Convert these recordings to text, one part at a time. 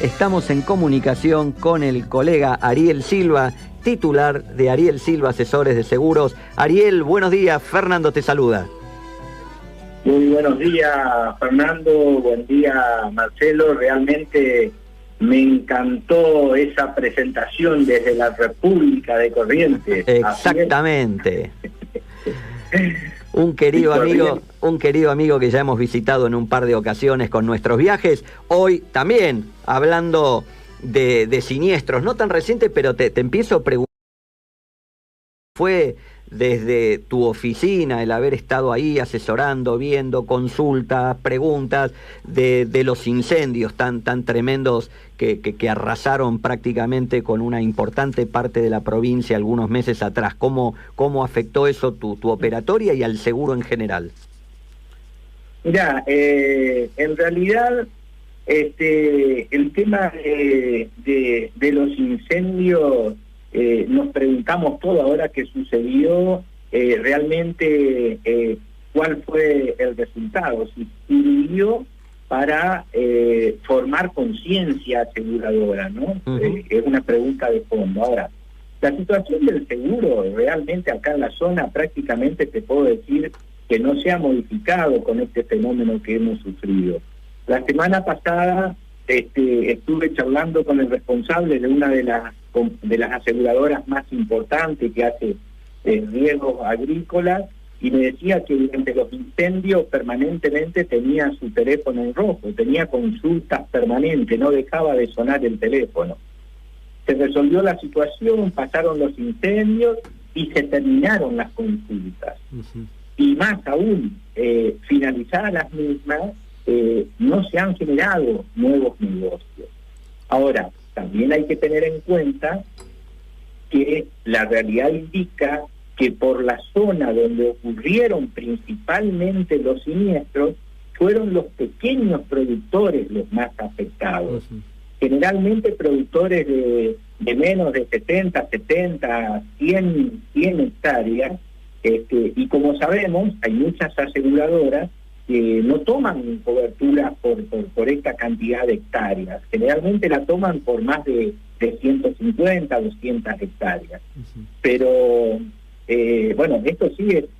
Estamos en comunicación con el colega Ariel Silva, titular de Ariel Silva Asesores de Seguros. Ariel, buenos días. Fernando te saluda. Muy buenos días, Fernando. Buen día, Marcelo. Realmente me encantó esa presentación desde la República de Corrientes. Exactamente. Un querido amigo que ya hemos visitado en un par de ocasiones con nuestros viajes. Hoy también hablando de siniestros, no tan reciente, pero te empiezo a preguntar. ¿Fue desde tu oficina el haber estado ahí asesorando, viendo, consultas, preguntas de los incendios tan tremendos que arrasaron prácticamente con una importante parte de la provincia algunos meses atrás? ¿Cómo afectó eso tu operatoria y al seguro en general? Mirá, en realidad el tema de los incendios, nos preguntamos todo ahora que sucedió, realmente cuál fue el resultado, si sirvió para formar conciencia aseguradora, ¿no? Es una pregunta de fondo. Ahora, la situación del seguro realmente acá en la zona prácticamente te puedo decir que no se ha modificado con este fenómeno que hemos sufrido. La semana pasada estuve charlando con el responsable de una de las aseguradoras más importantes que hace riesgos agrícolas, y me decía que durante los incendios permanentemente tenía su teléfono en rojo, tenía consultas permanentes, no dejaba de sonar el teléfono. Se resolvió la situación, pasaron los incendios y se terminaron las consultas. Y más aún, finalizadas las mismas, no se han generado nuevos negocios. Ahora, también hay que tener en cuenta que la realidad indica que por la zona donde ocurrieron principalmente los siniestros, fueron los pequeños productores los más afectados. Generalmente productores de menos de 70, 100 hectáreas, y como sabemos, hay muchas aseguradoras que no toman cobertura por esta cantidad de hectáreas. Generalmente la toman por más de 150, 200 hectáreas. Pero, bueno, esto sí esto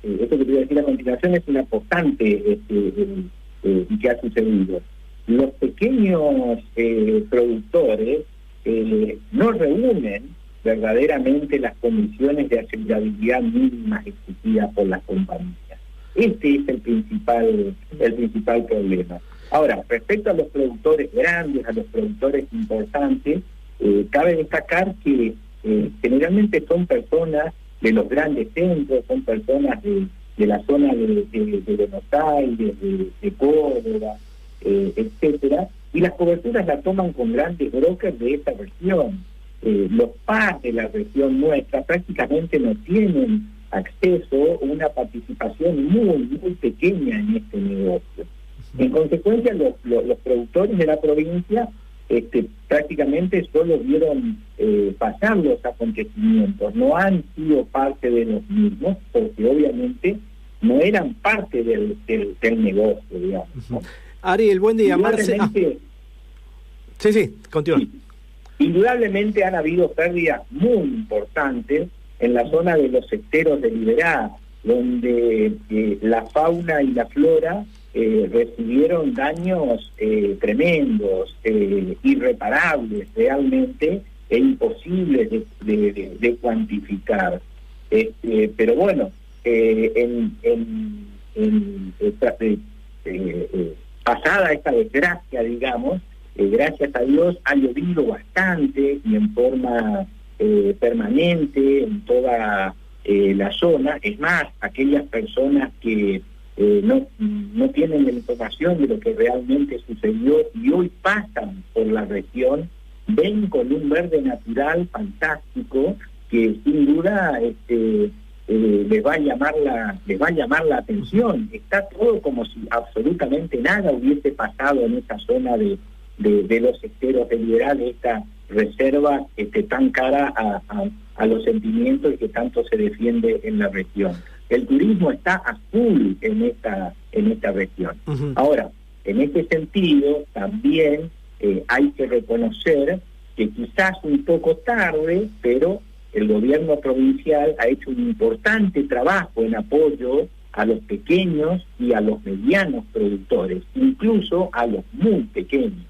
que te voy a decir a continuación es una constante que ha sucedido. Los pequeños productores no reúnen verdaderamente las condiciones de asegurabilidad mínimas exigidas por las compañías. Este es el principal problema. Ahora, respecto a los productores grandes, a los productores importantes, cabe destacar que generalmente son personas de los grandes centros, son personas de la zona de Buenos Aires, de Córdoba, etcétera, y las coberturas las toman con grandes brokers de esta región. Los PAS de la región nuestra prácticamente no tienen acceso a una participación muy pequeña en este negocio. En consecuencia, los productores de la provincia prácticamente solo vieron pasar los acontecimientos, no han sido parte de los mismos, porque obviamente no eran parte del negocio, digamos, ¿no? Ariel, buen día. Sí, continúa. Sí. Indudablemente han habido pérdidas muy importantes en la zona de los esteros de Liberá, donde la fauna y la flora recibieron daños tremendos, irreparables realmente, e imposibles de cuantificar. Pero bueno, pasada esta desgracia, digamos, gracias a Dios ha llovido bastante y en forma permanente en toda la zona. Es más, aquellas personas que no tienen la información de lo que realmente sucedió y hoy pasan por la región, ven con un verde natural fantástico que sin duda les va a llamar la atención. Está todo como si absolutamente nada hubiese pasado en esa zona de los esteros de Liberá, de esta reserva tan cara a los sentimientos y que tanto se defiende en la región. El turismo está a full en esta región. Ahora, en este sentido, también hay que reconocer que quizás un poco tarde, pero el gobierno provincial ha hecho un importante trabajo en apoyo a los pequeños y a los medianos productores, incluso a los muy pequeños.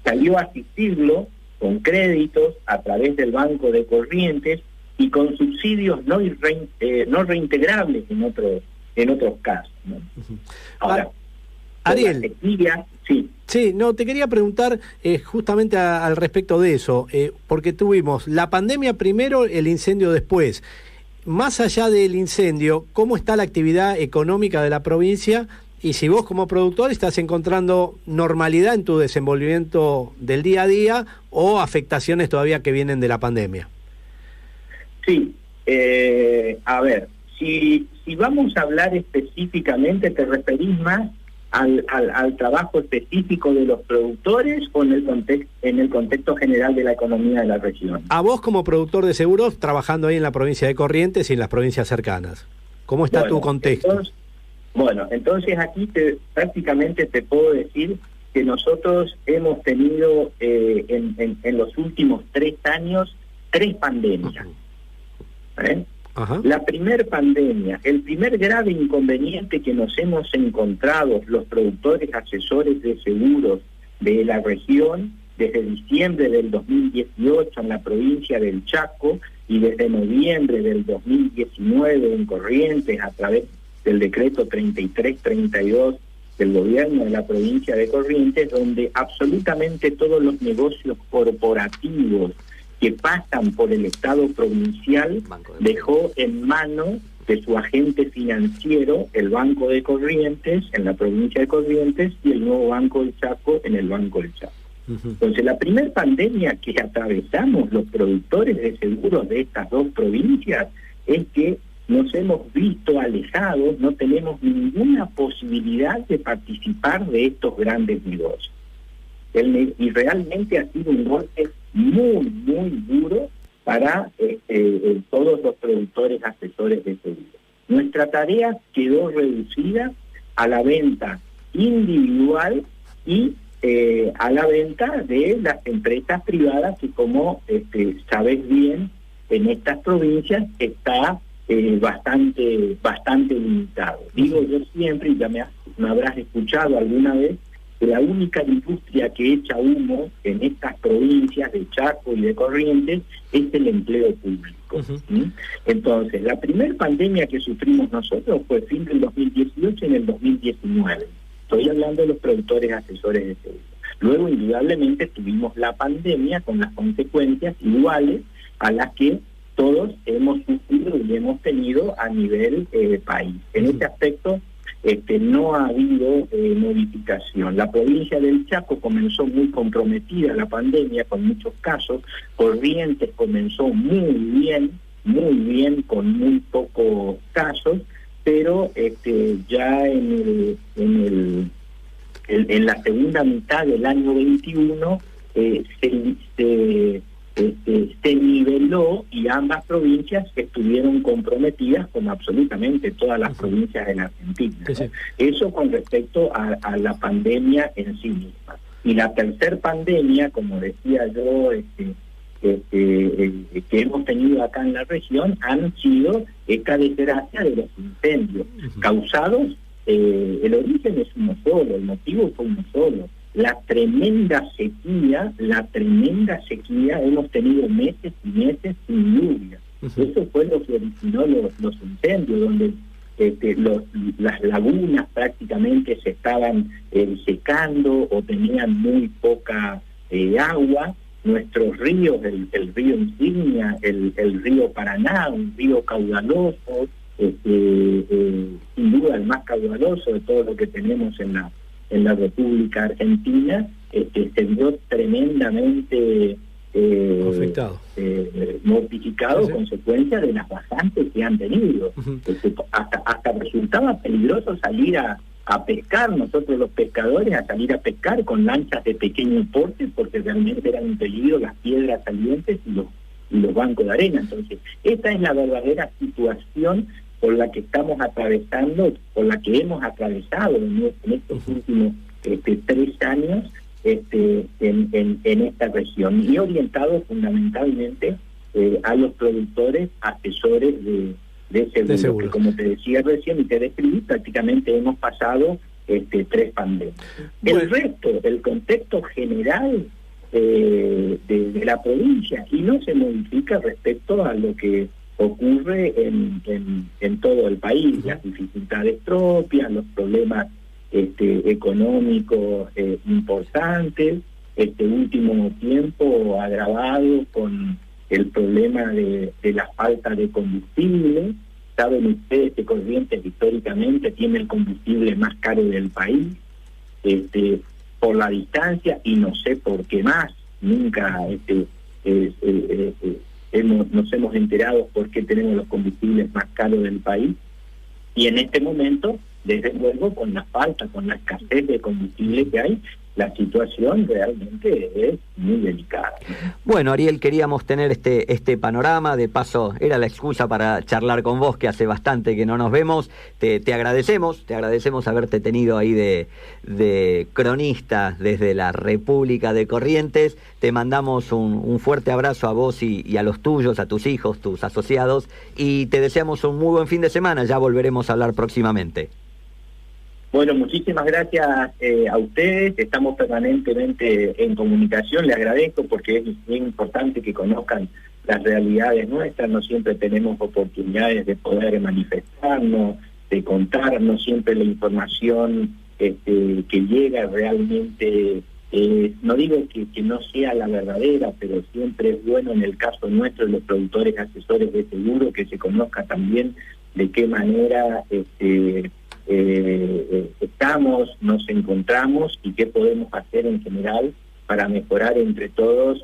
Salió a asistirlo con créditos a través del Banco de Corrientes y con subsidios no reintegrables en otros casos, ¿no? Ahora, Ariel, sequía, sí. Sí, no, te quería preguntar justamente al respecto de eso, porque tuvimos la pandemia primero, el incendio después. Más allá del incendio, ¿cómo está la actividad económica de la provincia? Y si vos como productor estás encontrando normalidad en tu desenvolvimiento del día a día o afectaciones todavía que vienen de la pandemia. Sí, a ver, si vamos a hablar específicamente, ¿te referís más al trabajo específico de los productores o en el contexto general de la economía de la región? A vos como productor de seguros, trabajando ahí en la provincia de Corrientes y en las provincias cercanas, ¿cómo está tu contexto? Entonces aquí prácticamente te puedo decir que nosotros hemos tenido en los últimos 3 años 3 pandemias. La primer pandemia, el primer grave inconveniente que nos hemos encontrado los productores asesores de seguros de la región desde diciembre del 2018 en la provincia del Chaco y desde noviembre del 2019 en Corrientes a través del decreto 3332 del gobierno de la provincia de Corrientes, donde absolutamente todos los negocios corporativos que pasan por el Estado provincial dejó en manos de su agente financiero el Banco de Corrientes en la provincia de Corrientes y el nuevo Banco del Chaco en el Banco del Chaco. Entonces la primera pandemia que atravesamos los productores de seguros de estas 2 provincias es que nos hemos visto alejados, no tenemos ninguna posibilidad de participar de estos grandes negocios. Y realmente ha sido un golpe muy, muy duro para todos los productores asesores de seguros. Nuestra tarea quedó reducida a la venta individual y a la venta de las empresas privadas que, como sabes bien, en estas provincias está bastante limitado. Digo yo siempre, y ya me habrás escuchado alguna vez, que la única industria que echa humo en estas provincias de Chaco y de Corrientes es el empleo público. Entonces, la primera pandemia que sufrimos nosotros fue fin del 2018 y en el 2019. Estoy hablando de los productores asesores de seguros. Luego, indudablemente, tuvimos la pandemia con las consecuencias iguales a las que todos hemos sufrido y hemos tenido a nivel país. En este aspecto no ha habido modificación. La provincia del Chaco comenzó muy comprometida la pandemia con muchos casos. Corrientes comenzó muy bien con muy pocos casos, pero ya en la segunda mitad del año 21 se niveló y ambas provincias estuvieron comprometidas como absolutamente todas las provincias de la Argentina, ¿no? Sí. Eso con respecto a la pandemia en sí misma. Y la tercer pandemia, como decía yo, que hemos tenido acá en la región, han sido esta desgracia de los incendios causados. El origen es uno solo, el motivo fue uno solo. La tremenda sequía, hemos tenido meses y meses sin lluvia. Eso fue lo que originó los incendios, donde las lagunas prácticamente se estaban secando o tenían muy poca agua. Nuestros ríos, el río Insignia, el río Paraná, un río caudaloso, sin duda el más caudaloso de todo lo que tenemos en la República Argentina, se vio tremendamente mortificado a consecuencia de las bajantes que han tenido. Hasta resultaba peligroso salir a pescar, nosotros los pescadores, a salir a pescar con lanchas de pequeño porte, porque realmente eran un peligro las piedras salientes y los bancos de arena. Entonces, esta es la verdadera situación por la que estamos atravesando, por la que hemos atravesado en estos últimos 3 años, en esta región, y orientado fundamentalmente a los productores, asesores de seguro, que como te decía recién y te describí, prácticamente hemos pasado 3 pandemias. Bueno. El resto, el contexto general de la provincia, y no se modifica respecto a lo que ocurre en todo el país, las dificultades propias, los problemas económicos importantes, este último tiempo agravado con el problema de la falta de combustible. Saben ustedes que Corrientes históricamente tiene el combustible más caro del país, por la distancia, y no sé por qué más, nunca nos hemos enterado por qué tenemos los combustibles más caros del país, y en este momento, desde luego, con la falta, con la escasez de combustible que hay, la situación realmente es muy delicada. Bueno, Ariel, queríamos tener este panorama, de paso era la excusa para charlar con vos, que hace bastante que no nos vemos. Te agradecemos haberte tenido ahí de cronista desde la República de Corrientes. Te mandamos un fuerte abrazo a vos y a los tuyos, a tus hijos, tus asociados, y te deseamos un muy buen fin de semana. Ya volveremos a hablar próximamente. Bueno, muchísimas gracias a ustedes, estamos permanentemente en comunicación, les agradezco porque es muy importante que conozcan las realidades nuestras, no siempre tenemos oportunidades de poder manifestarnos, de contar, no siempre la información que llega realmente, no digo que no sea la verdadera, pero siempre es bueno en el caso nuestro de los productores asesores de seguro que se conozca también de qué manera nos encontramos y qué podemos hacer en general para mejorar entre todos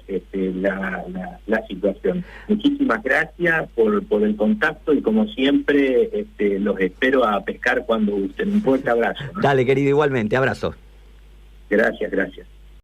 la situación. Muchísimas gracias por el contacto y como siempre los espero a pescar cuando gusten. Un fuerte abrazo, ¿no? Dale, querido, igualmente, abrazo. Gracias.